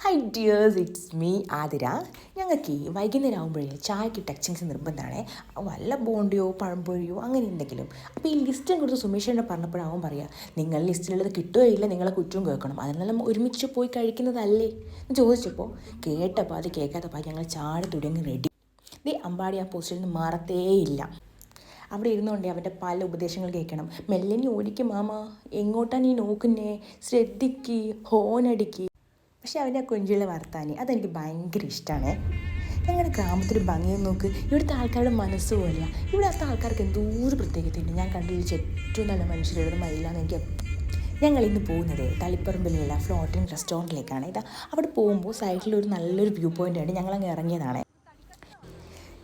High dears, it's me Athira. ഞങ്ങൾക്ക് വൈകുന്നേരം ആകുമ്പോഴേ ചായക്ക് ടച്ചിങ്സ് നിർബന്ധമാണ്. വല്ല ബോണ്ടിയോ പഴംപൊരിയോ അങ്ങനെ എന്തെങ്കിലും. അപ്പോൾ ഈ ലിസ്റ്റും കൊടുത്ത് സുമേഷേനെ പറഞ്ഞപ്പോഴാവും പറയുക, നിങ്ങൾ ലിസ്റ്റിലുള്ളത് കിട്ടുകയില്ല, നിങ്ങളെ കുറ്റവും കേൾക്കണം, അതിനെല്ലാം ഒരുമിച്ച് പോയി കഴിക്കുന്നതല്ലേ എന്ന് ചോദിച്ചപ്പോൾ കേട്ടപ്പോൾ അത് കേൾക്കാത്തപ്പോൾ ഞങ്ങൾ ചാടി തുടങ്ങി റെഡി. അമ്പാടി ആ പോസ്റ്റിൽ നിന്ന് മാറത്തേയില്ല. അവിടെ ഇരുന്നുകൊണ്ടേ അവൻ്റെ പല ഉപദേശങ്ങൾ കേൾക്കണം. മെല്ലനി ഓടിക്കും മാമ, എങ്ങോട്ടാണ് നീ നോക്കുന്നേ, ശ്രദ്ധിക്ക്, ഹോണടിക്ക്. പക്ഷെ അവൻ്റെ ആ കൊഞ്ചുള്ള വർത്താനി അതെനിക്ക് ഭയങ്കര ഇഷ്ടമാണ്. ഞങ്ങളുടെ ഗ്രാമത്തിൽ ഭംഗിയും നോക്ക്, ഇവിടുത്തെ ആൾക്കാരുടെ മനസ്സ് പോലെയാണ്. ഇവിടുത്തെ ആൾക്കാർക്ക് എന്തോരം പ്രത്യേകതയുണ്ട്. ഞാൻ കണ്ടുപിടിച്ച ഏറ്റവും നല്ല മനുഷ്യരുടെ മയിലാന്ന് എനിക്ക്. ഞങ്ങൾ ഇന്ന് പോകുന്നത് തളിപ്പറമ്പിലുള്ള ഫ്ലോട്ടിംഗ് റെസ്റ്റോറൻറ്റിലേക്കാണ്. അവിടെ പോകുമ്പോൾ സൈഡിലൊരു നല്ലൊരു വ്യൂ പോയിൻ്റായിട്ട് ഞങ്ങളങ്ങ് ഇറങ്ങിയതാണ്.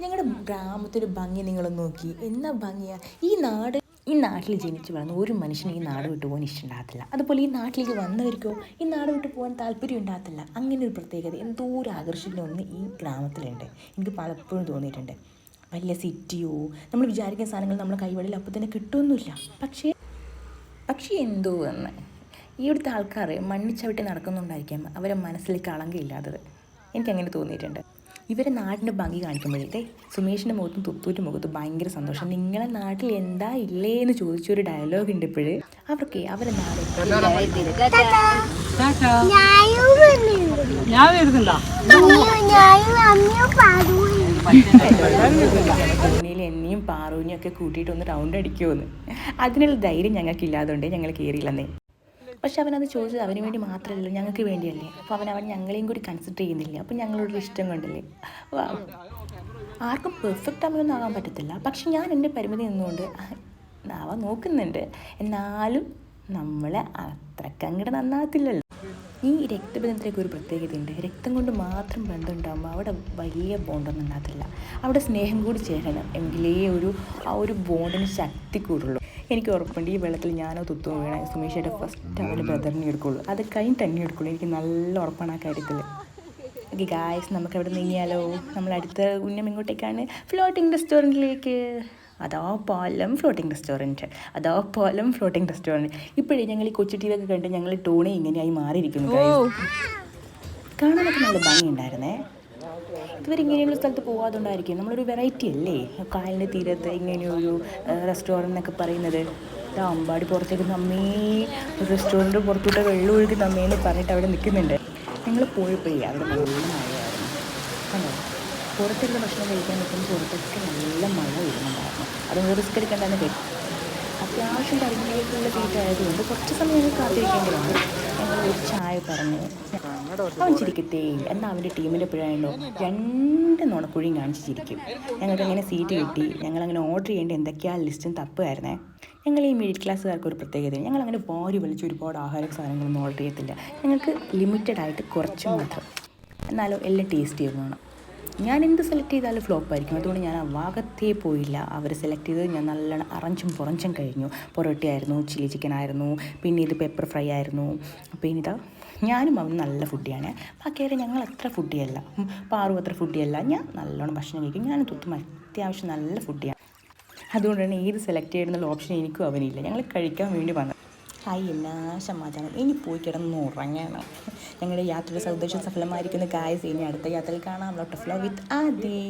ഞങ്ങളുടെ ഗ്രാമത്തിൻ്റെ ഭംഗി നിങ്ങളൊന്ന് നോക്കി, എന്നാ ഭംഗിയാണ്. ഈ നാട്ടിൽ ജനിച്ച് വളർന്ന ഒരു മനുഷ്യന് ഈ നാട് വിട്ടു പോകാൻ ഇഷ്ടമുണ്ടാകത്തില്ല. അതുപോലെ ഈ നാട്ടിലേക്ക് വന്നവർക്കോ ഈ നാട് വിട്ടു പോകാൻ താല്പര്യം ഉണ്ടാകത്തില്ല. അങ്ങനെ ഒരു പ്രത്യേകത, എന്തോ ഒരു ആകർഷണീയ ഒന്ന് ഈ ഗ്രാമത്തിലുണ്ട്. എനിക്ക് പലപ്പോഴും തോന്നിയിട്ടുണ്ട്. വലിയ സിറ്റിയോ നമ്മൾ വിചാരിക്കുന്ന സാധനങ്ങൾ നമ്മുടെ കൈവഴിയിൽ അപ്പോൾ തന്നെ കിട്ടുമൊന്നുമില്ല. പക്ഷേ എന്തോ എന്ന് ഇവിടുത്തെ ആൾക്കാർ മണ്ണിച്ചവിട്ടി നടക്കുന്നുണ്ടായിരിക്കാം അവരെ മനസ്സിൽ കളങ്കയില്ലാത്തത്. എനിക്കങ്ങനെ തോന്നിയിട്ടുണ്ട്. ഇവരെ നാടിൻ്റെ ഭംഗി കാണിക്കുമ്പോഴേ സുമേഷിൻ്റെ മുഖത്തും തുത്തൂൻ്റെ മുഖത്തും ഭയങ്കര സന്തോഷം. നിങ്ങളെ നാട്ടിൽ എന്താ ഇല്ലേ എന്ന് ചോദിച്ചൊരു ഡയലോഗ് ഉണ്ട് ഇപ്പോഴ്. അവരെ നാട് എന്നെയും പാറുവിനെയും ഒക്കെ കൂട്ടിയിട്ട് ഒന്ന് റൗണ്ട് അടിക്കുമെന്ന്. അതിനുള്ള ധൈര്യം ഞങ്ങൾക്ക് ഇല്ലാതുകൊണ്ട് ഞങ്ങൾ കയറിയില്ലെന്നേ. പക്ഷെ അവനത് ചോദിച്ചത് അവന് വേണ്ടി മാത്രമല്ലല്ലോ, ഞങ്ങൾക്ക് വേണ്ടിയല്ലേ. അപ്പോൾ അവൻ ഞങ്ങളെയും കൂടി കൺസിഡർ ചെയ്യുന്നില്ല. അപ്പോൾ ഞങ്ങളോടൊരു ഇഷ്ടം കൊണ്ടല്ലേ. ആർക്കും പെർഫെക്റ്റ് അമ്മയൊന്നും ആകാൻ പറ്റത്തില്ല. പക്ഷെ ഞാൻ എൻ്റെ പരിമിതി നിന്നുകൊണ്ട് ആവാൻ നോക്കുന്നുണ്ട്. എന്നാലും നമ്മളെ അത്രക്കങ്ങട് നന്നാകത്തില്ലല്ലോ. ഈ രക്തബന്ധത്തിലേക്ക് ഒരു പ്രത്യേകതയുണ്ട്. രക്തം കൊണ്ട് മാത്രം ബന്ധം ഉണ്ടാകുമ്പോൾ അവിടെ വലിയ ബോണ്ടൊന്നും ഉണ്ടാകത്തില്ല. അവിടെ സ്നേഹം കൂടി ചേരണം, എങ്കിലേ ആ ഒരു ബോണ്ടിന് ശക്തി കൂടുള്ളൂ. എനിക്ക് ഉറപ്പുണ്ട് ഈ വെള്ളത്തിൽ ഞാനോ തുത്തും വീണ സുമേഷയുടെ ഫസ്റ്റ് അവൻ്റെ ബ്രദറിനെ എടുക്കുള്ളൂ. അത് കഴിഞ്ഞിട്ട് തന്നെ എടുക്കുള്ളൂ. എനിക്ക് നല്ല ഉറപ്പാണ് ആ കാര്യത്തിൽ. ഓക്കെ ഗായ്സ്, നമുക്ക് അവിടെ നീങ്ങിയാലോ. നമ്മൾ അടുത്ത ഉന്നം ഇങ്ങോട്ടേക്കാണ്, ഫ്ലോട്ടിംഗ് റെസ്റ്റോറൻറ്റിലേക്ക്. അതാ പാലം ഫ്ലോട്ടിംഗ് റെസ്റ്റോറൻറ്റ്. ഇപ്പോഴേ ഞങ്ങൾ ഈ കൊച്ചു ടി വി ഒക്കെ കണ്ട് ഞങ്ങൾ ടോണി ഇങ്ങനെയായി മാറിയിരിക്കുന്നു. കാണാനൊക്കെ നല്ല ഭംഗിയുണ്ടായിരുന്നേ. ഇതുവരെ ഇങ്ങനെയുള്ള സ്ഥലത്ത് പോകാതുകൊണ്ടായിരിക്കും. നമ്മളൊരു വെറൈറ്റി അല്ലേ കായലിൻ്റെ തീരത്ത് ഇങ്ങനെയൊരു റെസ്റ്റോറൻറ്റ് എന്നൊക്കെ പറയുന്നത്. അമ്പാടി പുറത്തേക്ക് നമ്മേ റെസ്റ്റോറൻറ്റ് പുറത്തോട്ട് വെള്ളം ഒഴുകി നമ്മേന്ന് പറഞ്ഞിട്ട് അവിടെ നിൽക്കുന്നുണ്ട്. ഞങ്ങൾ പോയപ്പോഴേ അവിടെ നല്ല മഴയായിരുന്നു. കണ്ടോ, പുറത്തുള്ള ഭക്ഷണം കഴിക്കാൻ നിൽക്കുമ്പോൾ പുറത്തൊക്കെ നല്ല മഴ വരുന്നുണ്ടായിരുന്നു. അതുകൊണ്ട് റിസ്ക് എടുക്കേണ്ടതെന്ന് കേട്ടു. അത്യാവശ്യം പരിമിതിയിലേക്കുള്ള സീറ്റ് ആയതുകൊണ്ട് കുറച്ച് സമയം ഞങ്ങൾ കാത്തിരിക്കേണ്ടി വന്നു. ഞങ്ങൾ ഒരു ചായ പറഞ്ഞ് അവൻ ചിരിക്കത്തേയില്ല. എന്നാൽ അവൻ്റെ ടീമിൻ്റെ എപ്പോഴാണല്ലോ 2 നുണക്കുഴിയും കാണിച്ച് ചിരിക്കും. ഞങ്ങൾക്ക് അങ്ങനെ സീറ്റ് കിട്ടി. ഞങ്ങളങ്ങനെ ഓർഡർ ചെയ്യേണ്ട എന്തൊക്കെയാ ലിസ്റ്റും തപ്പുമായിരുന്നേ. ഞങ്ങൾ ഈ മിഡിൽ ക്ലാസ്സുകാർക്ക് ഒരു പ്രത്യേകത, ഞങ്ങളങ്ങനെ വാരി വലിച്ച് ഒരുപാട് ആഹാര സാധനങ്ങളൊന്നും ഓർഡർ ചെയ്യത്തില്ല. ഞങ്ങൾക്ക് ലിമിറ്റഡായിട്ട് കുറച്ച് മാത്രം, എന്നാലോ എല്ലാം ടേസ്റ്റ് ചെയ്ത് വേണം. ഞാൻ എന്ത് സെലക്ട് ചെയ്താലും ഫ്ലോപ്പായിരിക്കും. അതുകൊണ്ട് ഞാൻ ആ ഭാഗത്തേ പോയില്ല. അവർ സെലക്ട് ചെയ്തത് ഞാൻ നല്ലോണം അറഞ്ചും പുറഞ്ചും കഴിഞ്ഞു. പൊറോട്ടയായിരുന്നു, ചില്ലി ചിക്കൻ ആയിരുന്നു, പിന്നെ ഇത് പെപ്പർ ഫ്രൈ ആയിരുന്നു. പിന്നെ ഇതാ ഞാനും അവന് നല്ല ഫുഡിയാണ്. ബാക്കിയാരെ ഞങ്ങൾ അത്ര ഫുഡിയല്ല, പാറും അത്ര ഫുഡിയല്ല. ഞാൻ നല്ലോണം ഭക്ഷണം കഴിക്കും. ഞാൻ തുത്തും അത്യാവശ്യം നല്ല ഫുഡിയാണ്. അതുകൊണ്ടാണ് ഏത് സെലക്ട് ചെയ്യുന്നുള്ള ഓപ്ഷൻ എനിക്കും അവനില്ല. ഞങ്ങൾ കഴിക്കാൻ വേണ്ടി വന്നത്. ഹായ്, എന്നാ സമാധാനം. ഇനി പോയി കിടന്ന് ഉറങ്ങണം. ഞങ്ങളുടെ യാത്രയുടെ സൗന്ദര്യം സഫലമായിരിക്കുന്ന ഗായ്സ്. ഇനി അടുത്ത യാത്രയിൽ കാണാം. Lot of love with Adi.